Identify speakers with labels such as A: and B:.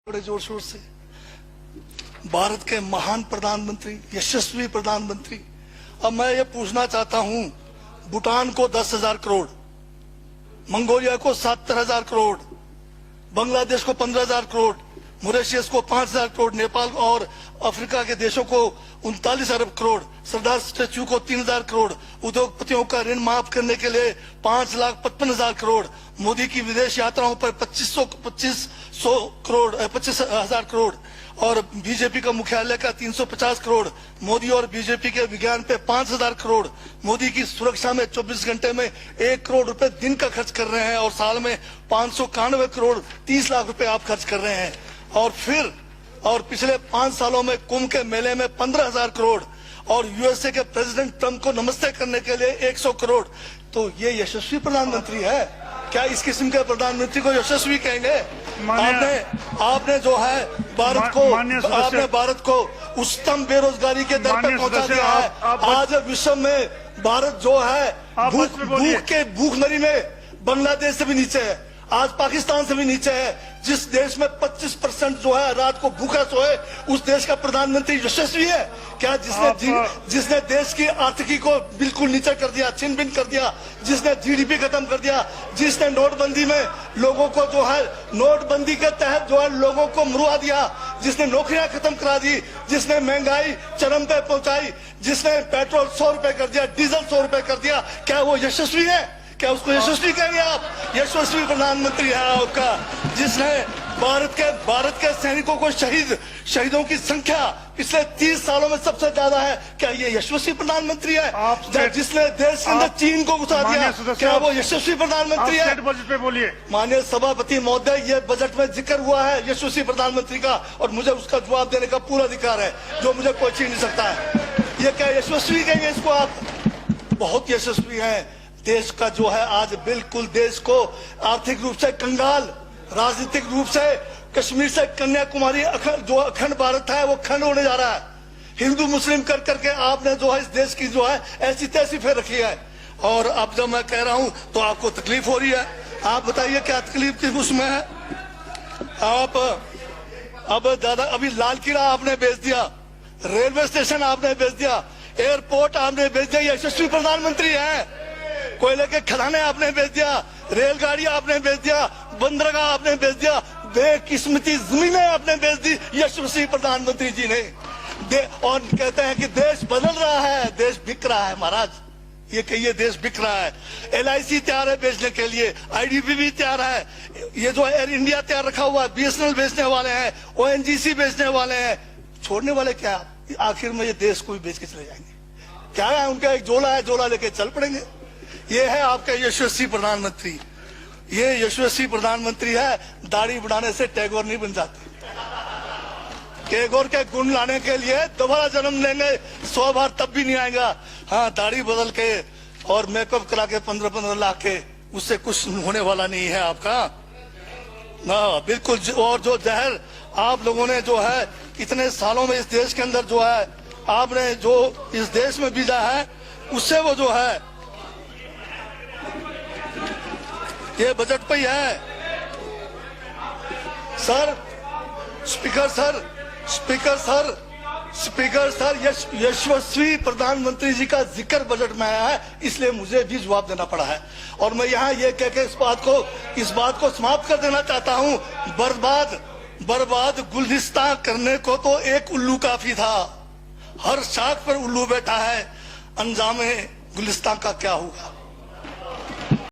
A: बड़े जोर शोर से भारत के महान प्रधानमंत्री, यशस्वी प्रधानमंत्री। अब मैं ये पूछना चाहता हूं, भूटान को 10,000 करोड़, मंगोलिया को 70,000 करोड़, बांग्लादेश को 15,000 करोड़, मॉरिशस को 5,000 करोड़, नेपाल और अफ्रीका के देशों को 39 अरब करोड़, सरदार स्टैच्यू को 3,000 करोड़, उद्योगपतियों का ऋण माफ करने के लिए 5,55,000 करोड़, मोदी की विदेश यात्राओं पर 25,000 करोड़ और बीजेपी का मुख्यालय का 350 करोड़, मोदी और बीजेपी के विज्ञान पे 5,000 करोड़, मोदी की सुरक्षा में 24 घंटे में 1 करोड़ रुपए दिन का खर्च कर रहे हैं और साल में 591 करोड़ 30 लाख रुपए आप खर्च कर रहे हैं। और पिछले 5 सालों में कुंभ के मेले में 15,000 करोड़ और यूएसए के प्रेसिडेंट ट्रंप को नमस्ते करने के लिए 100 करोड़। तो ये यशस्वी प्रधानमंत्री है क्या? इस किस्म के प्रधानमंत्री को यशस्वी कहेंगे? आपने जो है भारत को उच्चतम बेरोजगारी के दर पर पहुंचा दिया है। आज विश्व में भारत जो है भूखमरी में बांग्लादेश से भी नीचे है, आज पाकिस्तान से भी नीचे है। जिस देश में 25% जो है रात को भूखा सोए, उस देश का प्रधानमंत्री यशस्वी है क्या? जिसने देश की आर्थिकी को बिल्कुल नीचे कर दिया, छिन भिन कर दिया, जिसने जीडीपी खत्म कर दिया, जिसने नोटबंदी में लोगों को जो है नोटबंदी के तहत जो है लोगों को मरवा दिया, जिसने नौकरियां खत्म करा दी, जिसने महंगाई चरम पे पहुंचाई, जिसने पेट्रोल 100 रुपए कर दिया, डीजल 100 रुपए कर दिया, क्या वो यशस्वी है? क्या उसको यशस्वी कहेंगे आप? यशस्वी प्रधानमंत्री है आपका, जिसने भारत के सैनिकों को शहीदों की संख्या पिछले 30 सालों में सबसे ज्यादा है। क्या ये यशस्वी प्रधानमंत्री है? जिसने देश के अंदर चीन को घुसा दिया, क्या वो यशस्वी प्रधानमंत्री है?
B: बजट पे बोलिए।
A: माननीय सभापति महोदय, ये बजट में जिक्र हुआ है यशस्वी प्रधानमंत्री का और मुझे उसका जवाब देने का पूरा अधिकार है, जो मुझे कोई छीन नहीं सकता है। ये क्या यशस्वी कहेंगे इसको आप? बहुत यशस्वी है। देश का जो है आज बिल्कुल देश को आर्थिक रूप से कंगाल, राजनीतिक रूप से कश्मीर से कन्याकुमारी जो अखंड भारत है वो खंड होने जा रहा है। हिंदू मुस्लिम कर करके आपने जो है इस देश की जो है ऐसी तैसी फेर रखी है। और अब जब मैं कह रहा हूं तो आपको तकलीफ हो रही है। आप बताइए क्या तकलीफ किस उसमें है? आप अब दादा अभी लाल किला आपने बेच दिया, रेलवे स्टेशन आपने बेच दिया, एयरपोर्ट आपने बेच दिया। यशस्वी प्रधानमंत्री है। कोयले के खदाने आपने बेच दिया, रेलगाड़ी आपने बेच दिया, बंदरगाह आपने बेच दिया, बेकिस्मती जमीनें आपने बेच दी यशस्वी प्रधानमंत्री जी ने। और कहते हैं कि देश बदल रहा है, देश बिक रहा है। महाराज ये कहिए देश बिक रहा है। LIC तैयार है बेचने के लिए, IDB भी तैयार है, ये जो एयर इंडिया तैयार रखा हुआ है, BSNL बेचने वाले हैं, ONGC बेचने वाले हैं। छोड़ने वाले क्या? आखिर में ये देश को भी बेच के चले जाएंगे। क्या है उनका? एक झोला है, झोला लेके चल पड़ेंगे। ये है आपका यशस्वी प्रधानमंत्री। ये यशस्वी प्रधानमंत्री है। दाढ़ी बढ़ाने से टैगोर नहीं बन जाते। टैगोर के गुण लाने के लिए दोबारा जन्म लेंगे 100 बार, तब भी नहीं आएगा। हाँ, दाढ़ी बदल के और मेकअप करा के 15-15 लाख के, उससे कुछ होने वाला नहीं है आपका ना, बिल्कुल। और जो जहर आप लोगों ने जो है इतने सालों में इस देश के अंदर जो है आपने जो इस देश में बीजा है, उससे वो जो है ये बजट पे ही है। सर, स्पीकर सर, यशस्वी प्रधानमंत्री जी का जिक्र बजट में आया है, इसलिए मुझे भी जवाब देना पड़ा है। और मैं यहाँ ये कह के इस बात को समाप्त कर देना चाहता हूँ। बर्बाद गुलदस्ता करने को तो एक उल्लू काफी था, हर शाख पर उल्लू बैठा है, अंजामे गुलिस्तान का क्या होगा?